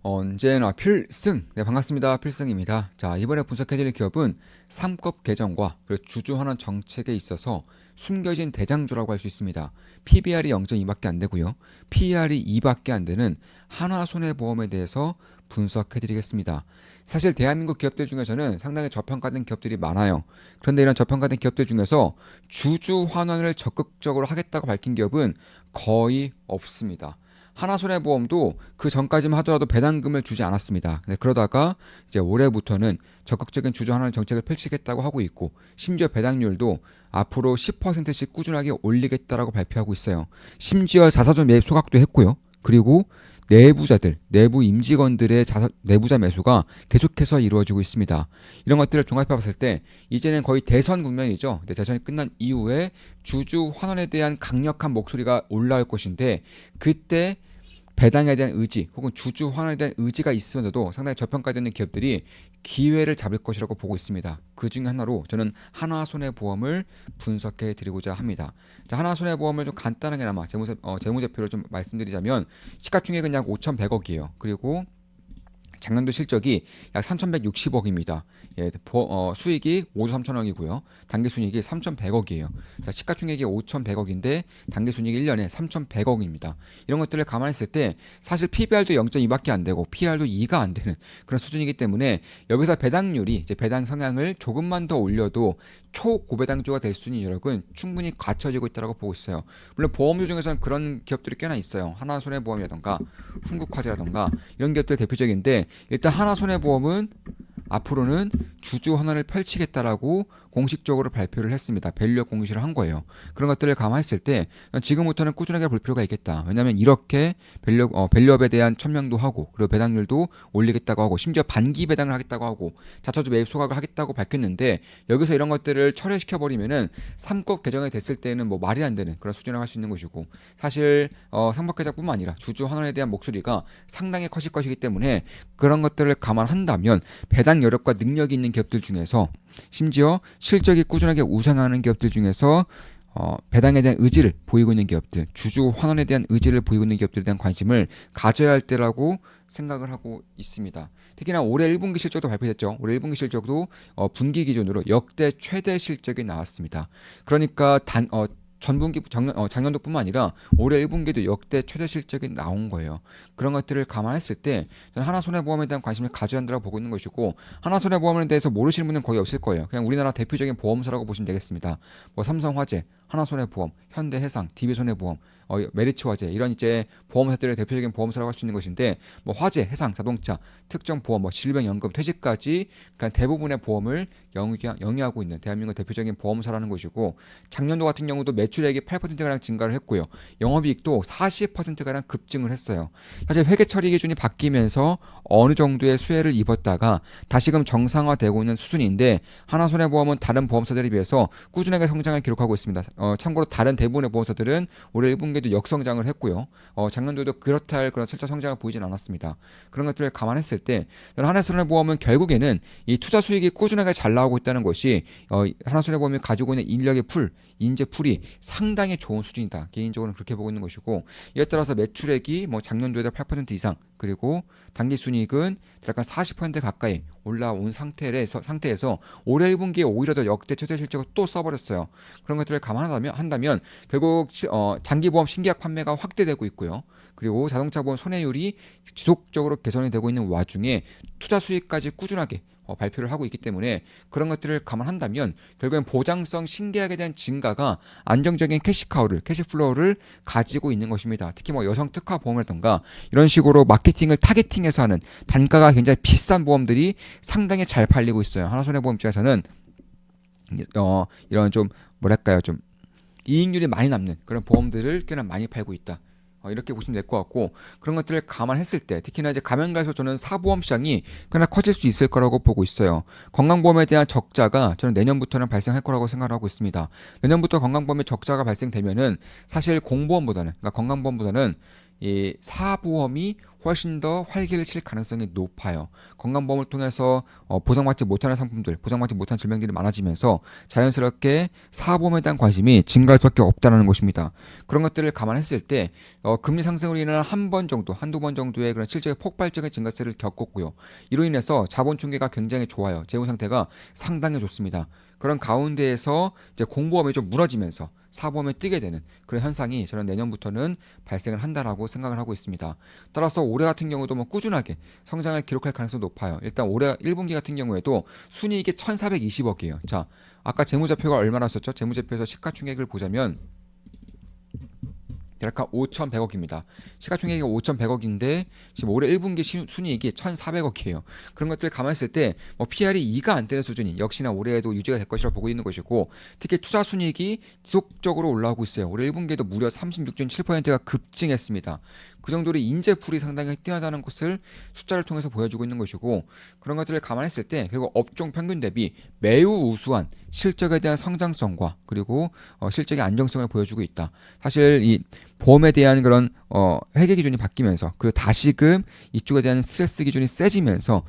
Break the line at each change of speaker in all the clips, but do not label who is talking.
언제나 필승! 네, 반갑습니다. 필승입니다. 자, 이번에 분석해드릴 기업은 삼급 개정과 그리고 주주환원 정책에 있어서 숨겨진 대장주라고 할 수 있습니다. PBR이 0.2밖에 안 되고요. PER이 2밖에 안 되는 한화손해보험에 대해서 분석해드리겠습니다. 사실 대한민국 기업들 중에서는 상당히 저평가된 기업들이 많아요. 그런데 이런 저평가된 기업들 중에서 주주 환원을 적극적으로 하겠다고 밝힌 기업은 거의 없습니다. 하나손해보험도 그 전까지만 하더라도 배당금을 주지 않았습니다. 그러다가 이제 올해부터는 적극적인 주주 환원 정책을 펼치겠다고 하고 있고, 심지어 배당률도 앞으로 10%씩 꾸준하게 올리겠다라고 발표하고 있어요. 심지어 자사주 매입 소각도 했고요. 그리고 내부자들, 내부 임직원들의 내부자 매수가 계속해서 이루어지고 있습니다. 이런 것들을 종합해 봤을 때 이제는 거의 대선 국면이죠. 대선이 끝난 이후에 주주 환원에 대한 강력한 목소리가 올라올 것인데, 그때 배당에 대한 의지 혹은 주주 환원에 대한 의지가 있으면서도 상당히 저평가되는 기업들이 기회를 잡을 것이라고 보고 있습니다. 그 중에 하나로 저는 하나손해보험을 분석해 드리고자 합니다. 자, 하나손해보험을 좀 간단하게나마 재무제표를 좀 말씀드리자면, 시가총액은 약 5,100억이에요. 그리고 작년도 실적이 약 3,160억입니다. 예, 수익이 5조 3천억이고요. 당기순이익이 3,100억이에요. 자, 시가총액이 5,100억인데 당기순이익이 1년에 3,100억입니다. 이런 것들을 감안했을 때 사실 PBR도 0.2밖에 안 되고 PR도 2가 안 되는 그런 수준이기 때문에, 여기서 배당률이 이제 배당 성향을 조금만 더 올려도 초고배당주가 될 수 있는 여력은 충분히 갖춰지고 있다고 보고 있어요. 물론 보험주 중에서는 그런 기업들이 꽤나 있어요. 하나손해보험이라던가 흥국화재라던가 이런 기업들 대표적인데, 일단 하나손해보험은 앞으로는 주주 환원을 펼치겠다라고 공식적으로 발표를 했습니다. 밸류업 공시를 한 거예요. 그런 것들을 감안했을 때 지금부터는 꾸준하게 볼 필요가 있겠다. 왜냐하면 이렇게 밸류업에 대한 천명도 하고, 그리고 배당률도 올리겠다고 하고, 심지어 반기 배당을 하겠다고 하고, 자사주 매입 소각을 하겠다고 밝혔는데, 여기서 이런 것들을 철회시켜 버리면은 3급 개정이 됐을 때는 뭐 말이 안 되는 그런 수준을 할 수 있는 것이고, 사실 3급 개정뿐만 아니라 주주 환원에 대한 목소리가 상당히 커질 것이기 때문에, 그런 것들을 감안한다면 배당 여력과 능력이 있는 기업들 중에서, 심지어 실적이 꾸준하게 우상하는 기업들 중에서 배당에 대한 의지를 보이고 있는 기업들, 주주 환원에 대한 의지를 보이고 있는 기업들에 대한 관심을 가져야 할 때라고 생각을 하고 있습니다. 특히나 올해 1분기 실적도 발표됐죠. 올해 1분기 실적도 분기 기준으로 역대 최대 실적이 나왔습니다. 그러니까 작년도뿐만 아니라 올해 1분기도 역대 최대 실적이 나온 거예요. 그런 것들을 감안했을 때 저는 하나손해보험에 대한 관심을 가져야 한다고 보고 있는 것이고, 하나손해보험에 대해서 모르시는 분은 거의 없을 거예요. 그냥 우리나라 대표적인 보험사라고 보시면 되겠습니다. 뭐 삼성화재, 하나손해보험, 현대해상, DB손해보험, 메리츠화재, 이런 이제 보험사들의 대표적인 보험사라고 할 수 있는 것인데, 뭐 화재, 해상, 자동차, 특정보험, 뭐 질병연금, 퇴직까지 그러니까 대부분의 보험을 영위하고 있는 대한민국 대표적인 보험사라는 것이고, 작년도 같은 경우도 매출액이 8%가량 증가를 했고요. 영업이익도 40%가량 급증을 했어요. 사실 회계 처리 기준이 바뀌면서 어느 정도의 수혜를 입었다가 다시금 정상화되고 있는 수준인데, 하나손해보험은 다른 보험사들에 비해서 꾸준하게 성장을 기록하고 있습니다. 참고로 다른 대부분의 보험사들은 올해 1분기도 역성장을 했고요. 작년도에도 그렇다 할 그런 실적 성장을 보이진 않았습니다. 그런 것들을 감안했을 때 하나손해보험은 결국에는 이 투자 수익이 꾸준하게 잘 나오고 있다는 것이, 하나손해보험이 가지고 있는 인재 풀이 상당히 좋은 수준이다. 개인적으로는 그렇게 보고 있는 것이고, 이에 따라서 매출액이 뭐 작년도에다 8% 이상, 그리고 단기순이익은 약간 40% 가까이 올라온 상태에서 올해 1분기에 오히려 더 역대 최대 실적을 또 써버렸어요. 그런 것들을 감안한다면 결국 장기보험 신계약 판매가 확대되고 있고요. 그리고 자동차보험 손해율이 지속적으로 개선이 되고 있는 와중에 투자 수익까지 꾸준하게 발표를 하고 있기 때문에, 그런 것들을 감안한다면 결국엔 보장성 신계약에 대한 증가가 안정적인 캐시플로우를 가지고 있는 것입니다. 특히 뭐 여성 특화 보험이라던가 이런 식으로 마케팅을 타겟팅해서 하는 단가가 굉장히 비싼 보험들이 상당히 잘 팔리고 있어요. 하나손해보험 입장에서는 이런 좀 뭐랄까요, 좀 이익률이 많이 남는 그런 보험들을 꽤나 많이 팔고 있다. 이렇게 보시면 될 것 같고, 그런 것들을 감안했을 때 특히나 이제 가면 갈수록 저는 사보험 시장이 꽤나 커질 수 있을 거라고 보고 있어요. 건강보험에 대한 적자가 저는 내년부터는 발생할 거라고 생각하고 있습니다. 내년부터 건강보험에 적자가 발생되면은 사실 공보험보다는, 그러니까 건강보험보다는 이 사보험이 훨씬 더 활기를 칠 가능성이 높아요. 건강보험을 통해서 보장받지 못하는 상품들, 보장받지 못하는 질병들이 많아지면서 자연스럽게 사보험에 대한 관심이 증가할 수밖에 없다는 것입니다. 그런 것들을 감안했을 때 금리 상승으로 인한 한 번 정도, 한두 번 정도의 그런 실제 폭발적인 증가세를 겪었고요. 이로 인해서 자본 총계가 굉장히 좋아요. 재무 상태가 상당히 좋습니다. 그런 가운데에서 이제 공보험이 좀 무너지면서 사보험에 뜨게 되는 그런 현상이 저는 내년부터는 발생을 한다라고 생각을 하고 있습니다. 따라서 올해 같은 경우도 뭐 꾸준하게 성장을 기록할 가능성이 높아요. 일단 올해 1분기 같은 경우에도 순이익이 1,420억이에요. 자, 아까 재무제표가 얼마나 썼죠? 재무제표에서 시가총액을 보자면 대략 5,100억입니다. 시가총액이 5,100억인데 지금 올해 1분기 순이익이 1,400억이에요. 그런 것들을 감안했을 때 뭐 PR이 2가 안 되는 수준이 역시나 올해에도 유지가 될 것이라고 보고 있는 것이고 특히 투자 순이익이 지속적으로 올라오고 있어요. 올해 1분기에도 무려 36.7%가 급증했습니다. 그 정도로 인재풀이 상당히 뛰어나다는 것을 숫자를 통해서 보여주고 있는 것이고 그런 것들을 감안했을 때 결국 업종 평균 대비 매우 우수한 실적에 대한 성장성과 그리고 실적의 안정성을 보여주고 있다. 사실 이 보험에 대한 그런 회계 기준이 바뀌면서 그리고 다시금 이쪽에 대한 스트레스 기준이 세지면서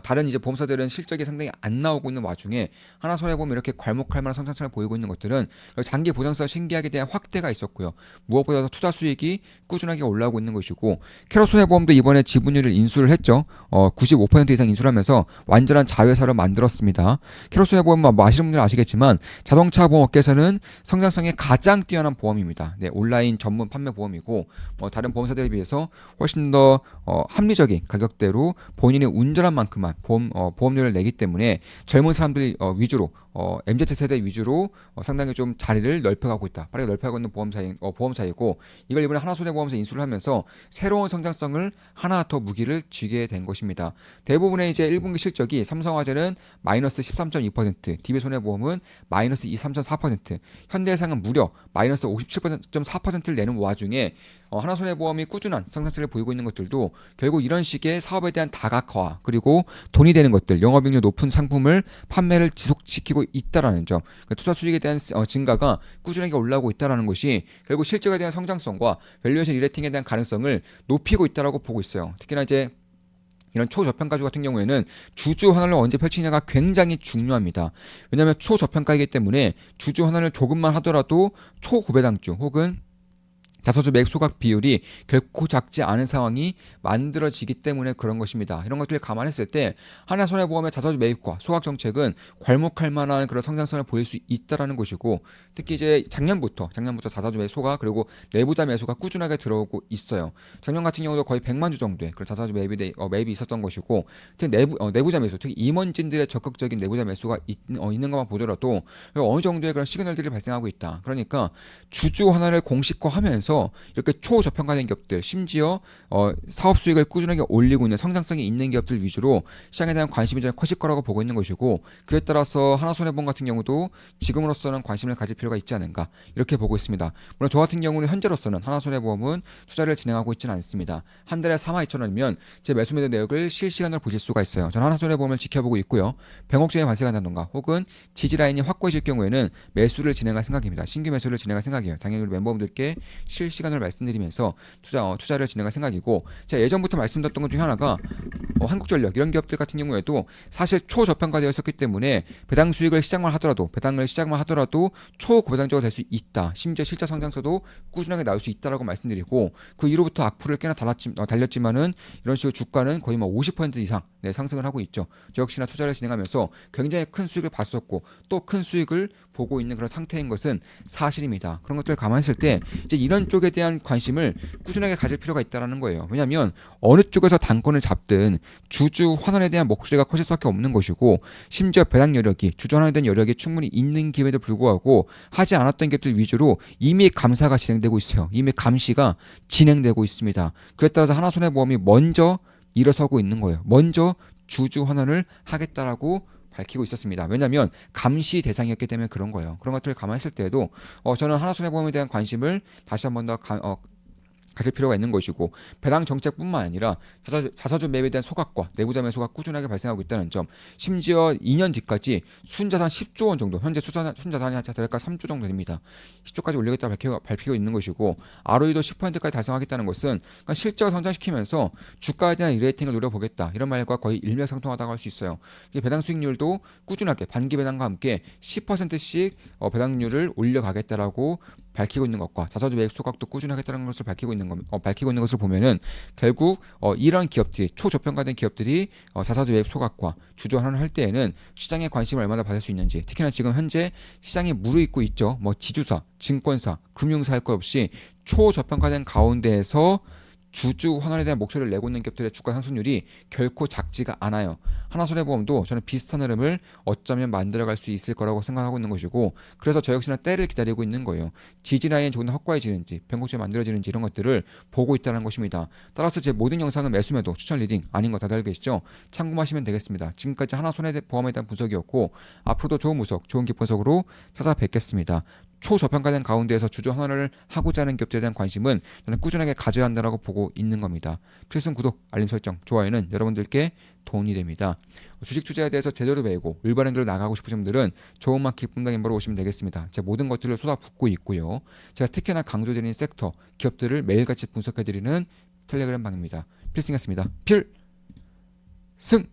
다른 이제 보험사들은 실적이 상당히 안 나오고 있는 와중에 하나손해보험 이렇게 괄목할 만한 성장성을 보이고 있는 것들은 장기 보장사 신계약에 대한 확대가 있었고요. 무엇보다도 투자 수익이 꾸준하게 올라오고 있는 것이고 캐롯손해보험도 이번에 지분율을 인수를 했죠. 95% 이상 인수를 하면서 완전한 자회사로 만들었습니다. 캐롯손해보험은 뭐 아시는 분들은 아시겠지만 자동차 보험 업계에서는 성장성이 가장 뛰어난 보험입니다. 네, 온라인 전문 판매 보험이고 다른 보험사들에 비해서 훨씬 더 합리적인 가격대로 본인이 운전한 만큼만 보험료를 내기 때문에 젊은 사람들 위주로 MZ세대 위주로 상당히 좀 자리를 넓혀가고 있다. 빠르게 넓혀가고 있는 보험사이고 이걸 이번에 하나손해보험에서 인수를 하면서 새로운 성장성을 하나 더 무기를 쥐게 된 것입니다. 대부분의 이제 1분기 실적이 삼성화재는 마이너스 13.2%, DB손해보험은 마이너스 23.4%, 현대해상은 무려 마이너스 57.4%를 내는 와중에 하나손해보험이 꾸준한 성장세를 보이고 있는 것들도 결국 이런 식의 사업에 대한 다각화 그리고 돈이 되는 것들 영업이익률 높은 상품을 판매를 지속시키고 있다라는 점 투자 수익에 대한 증가가 꾸준하게 올라오고 있다라는 것이 결국 실적에 대한 성장성과 밸류에이션 리레이팅에 대한 가능성을 높이고 있다라고 보고 있어요. 특히나 이제 이런 초저평가주 같은 경우에는 주주 환원을 언제 펼치냐가 굉장히 중요합니다. 왜냐하면 초저평가이기 때문에 주주 환원을 조금만 하더라도 초고배당주 혹은 자사주 매입 소각 비율이 결코 작지 않은 상황이 만들어지기 때문에 그런 것입니다. 이런 것들을 감안했을 때 하나손해보험의 자사주 매입과 소각 정책은 괄목할 만한 그런 성장성을 보일 수 있다라는 것이고 특히 이제 작년부터 자사주 매입 소각 그리고 내부자 매수가 꾸준하게 들어오고 있어요. 작년 같은 경우도 거의 100만 주 정도의 그런 자사주 매입이 있었던 것이고 특히 내부자 매수 특히 임원진들의 적극적인 내부자 매수가 있는 것만 보더라도 어느 정도의 그런 시그널들이 발생하고 있다. 그러니까 주주 하나를 공식화하면서 이렇게 초저평가된 기업들 심지어 사업 수익을 꾸준하게 올리고 있는 성장성이 있는 기업들 위주로 시장에 대한 관심이 좀 커질 거라고 보고 있는 것이고 그에 따라서 하나손해보험 같은 경우도 지금으로서는 관심을 가질 필요가 있지 않은가 이렇게 보고 있습니다. 물론 저 같은 경우는 현재로서는 하나손해보험은 투자를 진행하고 있지는 않습니다. 한 달에 42,000원이면 제 매수 매도 내역을 실시간으로 보실 수가 있어요. 저는 하나손해보험을 지켜보고 있고요. 병옥전이 발생한다던가 혹은 지지라인이 확고해질 경우에는 매수를 진행할 생각입니다. 신규 매수를 진행할 생각이에요. 당연히 우리 멤버분들께 실시간으로 말씀드리면서 투자를 진행할 생각이고 제가 예전부터 말씀드렸던 것 중에 하나가 한국전력 이런 기업들 같은 경우에도 사실 초저평가되어 있었기 때문에 배당 수익을 시작만 하더라도 초고배당주가 될 수 있다. 심지어 실적 성장서도 꾸준하게 나올 수 있다라고 말씀드리고 그 이후부터 악플을 꽤나 달렸지만은 이런 식으로 주가는 거의 뭐 50% 이상 상승을 하고 있죠. 저 역시나 투자를 진행하면서 굉장히 큰 수익을 봤었고 또 큰 수익을 보고 있는 그런 상태인 것은 사실입니다. 그런 것들을 감안했을 때 이제 이런 쪽에 대한 관심을 꾸준하게 가질 필요가 있다라는 거예요. 왜냐하면 어느 쪽에서 당권을 잡든 주주 환원에 대한 목소리가 커질 수밖에 없는 것이고 심지어 배당 여력이 주주 환원에 대한 여력이 충분히 있는 기회에도 불구하고 하지 않았던 기업들 위주로 이미 감사가 진행되고 있어요. 이미 감시가 진행되고 있습니다. 그에 따라서 하나손해보험이 먼저 일어서고 있는 거예요. 먼저 주주 환원을 하겠다라고 밝히고 있었습니다. 왜냐하면 감시 대상이었기 때문에 그런 거예요. 그런 것들을 감안했을 때에도 저는 하나손해보험에 대한 관심을 다시 한 번 더 가질 필요가 있는 것이고 배당 정책뿐만 아니라 자사주 매입에 대한 소각과 내부자 매수가 꾸준하게 발생하고 있다는 점, 심지어 2년 뒤까지 순자산 10조 원 정도, 현재 순자산이 대략 3조 정도 됩니다. 10조까지 올리겠다 밝히고 있는 것이고 ROE도 10%까지 달성하겠다는 것은 그러니까 실적을 성장시키면서 주가에 대한 리레이팅을 노려보겠다 이런 말과 거의 일맥상통하다고 할 수 있어요. 배당 수익률도 꾸준하게 반기 배당과 함께 10%씩 배당률을 올려가겠다라고 밝히고 있는 것과 자사주 매입 소각도 꾸준하겠다는 것을 밝히고 있는 것을 보면은 결국 이런 기업들이 초저평가된 기업들이 자사주 매입 소각과 주주 환원을 할 때에는 시장의 관심을 얼마나 받을 수 있는지, 특히나 지금 현재 시장이 무르익고 있죠. 뭐 지주사, 증권사, 금융사 할 것 없이 초저평가된 가운데에서 주주 환원에 대한 목소리를 내고 있는 기업들의 주가 상승률이 결코 작지가 않아요. 하나손해보험도 저는 비슷한 흐름을 어쩌면 만들어갈 수 있을 거라고 생각하고 있는 것이고, 그래서 저 역시나 때를 기다리고 있는 거예요. 지지라인이 조금 더 확고해지는지, 변곡점이 만들어지는지 이런 것들을 보고 있다는 것입니다. 따라서 제 모든 영상은 매수매도 추천 리딩 아닌 거 다들 알고 계시죠? 참고하시면 되겠습니다. 지금까지 하나손해보험에 대한 분석이었고, 앞으로도 좋은 분석, 좋은 분석으로 찾아뵙겠습니다. 초저평가된 가운데에서 주주 환원을 하고자 하는 기업들에 대한 관심은 저는 꾸준하게 가져야 한다고 보고 있는 겁니다. 필승 구독, 알림 설정, 좋아요는 여러분들께 도움이 됩니다. 주식 투자에 대해서 제대로 배우고 올바른 길로 나가고 싶으신 분들은 좋은 마켓 분당 멤버로 오시면 되겠습니다. 제가 모든 것들을 쏟아붓고 있고요. 제가 특히나 강조드리는 섹터, 기업들을 매일같이 분석해드리는 텔레그램 방입니다. 필승이었습니다. 필승!